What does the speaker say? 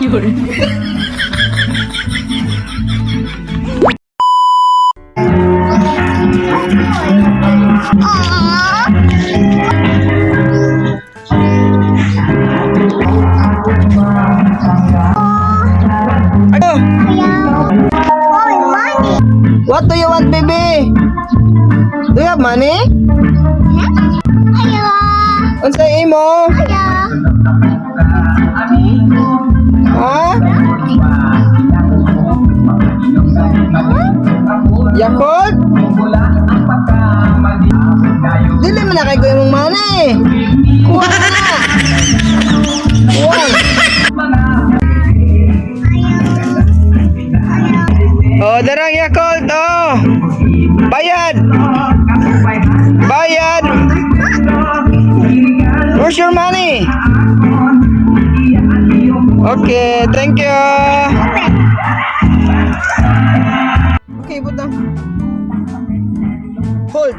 What do you want, baby? Do you have money? Unsa imo? Ha? Yakult? Dili man na kay ko imong money. Kuha ka na. Kuha. Oh, darang Yakult, oh. Bayad. Bayad. Where's your money? Okay, thank you. Okay, butang. Hold.